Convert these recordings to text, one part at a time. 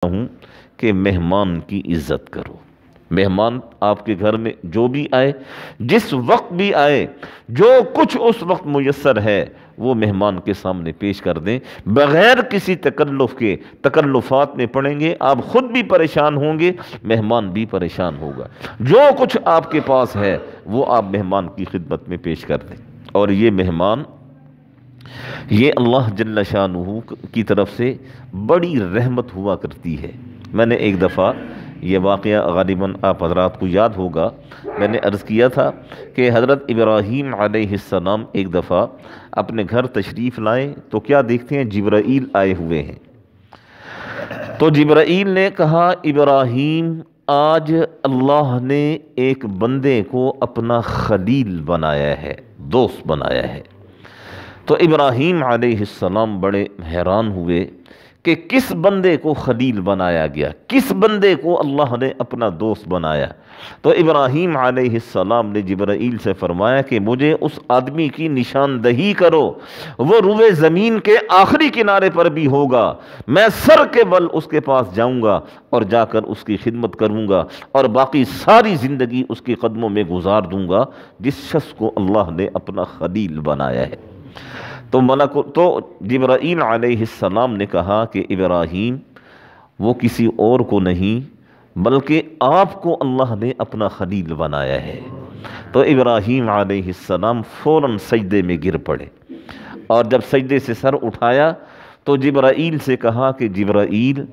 ہوں کہ مہمان کی عزت کرو۔ مہمان آپ کے گھر میں جو بھی آئے، جس وقت بھی آئے، جو کچھ اس وقت میسر ہے وہ مہمان کے سامنے پیش کر دیں، بغیر کسی تکلف کے۔ تکلفات میں پڑیں گے آپ خود بھی پریشان ہوں گے، مہمان بھی پریشان ہوگا۔ جو کچھ آپ کے پاس ہے وہ آپ مہمان کی خدمت میں پیش کر دیں۔ اور یہ مہمان، یہ اللہ جل شانہ کی طرف سے بڑی رحمت ہوا کرتی ہے۔ میں نے ایک دفعہ یہ واقعہ غالباً آپ حضرات کو یاد ہوگا، میں نے عرض کیا تھا کہ حضرت ابراہیم علیہ السلام ایک دفعہ اپنے گھر تشریف لائے تو کیا دیکھتے ہیں، جبرائیل آئے ہوئے ہیں۔ تو جبرائیل نے کہا، ابراہیم آج اللہ نے ایک بندے کو اپنا خلیل بنایا ہے، دوست بنایا ہے۔ تو ابراہیم علیہ السلام بڑے حیران ہوئے کہ کس بندے کو خلیل بنایا گیا، کس بندے کو اللہ نے اپنا دوست بنایا۔ تو ابراہیم علیہ السلام نے جبرائیل سے فرمایا کہ مجھے اس آدمی کی نشاندہی کرو، وہ روئے زمین کے آخری کنارے پر بھی ہوگا، میں سر کے بل اس کے پاس جاؤں گا اور جا کر اس کی خدمت کروں گا اور باقی ساری زندگی اس کے قدموں میں گزار دوں گا، جس شخص کو اللہ نے اپنا خلیل بنایا ہے۔ تو جبرائیل علیہ السلام نے کہا کہ ابراہیم، وہ کسی اور کو نہیں بلکہ آپ کو اللہ نے اپنا خلیل بنایا ہے۔ تو ابراہیم علیہ السلام فوراً سجدے میں گر پڑے، اور جب سجدے سے سر اٹھایا تو جبرائیل سے کہا کہ جبرائیل،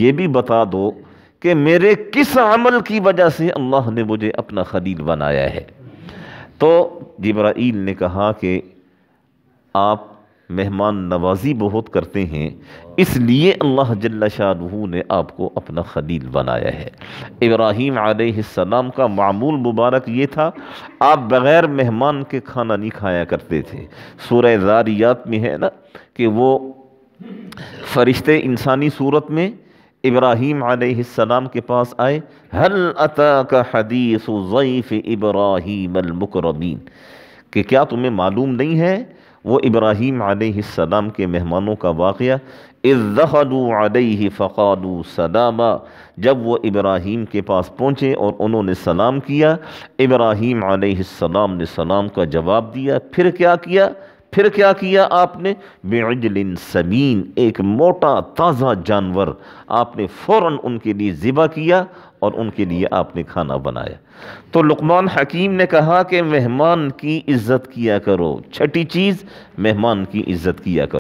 یہ بھی بتا دو کہ میرے کس عمل کی وجہ سے اللہ نے مجھے اپنا خلیل بنایا ہے۔ تو جبرائیل نے کہا کہ آپ مہمان نوازی بہت کرتے ہیں، اس لیے اللہ جل شانہ نے آپ کو اپنا خلیل بنایا ہے۔ ابراہیم علیہ السلام کا معمول مبارک یہ تھا، آپ بغیر مہمان کے کھانا نہیں کھایا کرتے تھے۔ سورہ ذاریات میں ہے نا کہ وہ فرشتے انسانی صورت میں ابراہیم علیہ السلام کے پاس آئے، هل اتاک حدیث ضیف ابراہیم المکرمین، کہ کیا تمہیں معلوم نہیں ہے وہ ابراہیم علیہ السلام کے مہمانوں کا واقعہ، اذ دخلوا علیہ فقالوا سلاما، جب وہ ابراہیم کے پاس پہنچے اور انہوں نے سلام کیا، ابراہیم علیہ السلام نے سلام کا جواب دیا۔ پھر کیا کیا آپ نے، بعجل سمین، ایک موٹا تازہ جانور آپ نے فوراً ان کے لیے ذبح کیا اور ان کے لیے آپ نے کھانا بنایا۔ تو لقمان حکیم نے کہا کہ مہمان کی عزت کیا کرو، چھٹی چیز مہمان کی عزت کیا کرو۔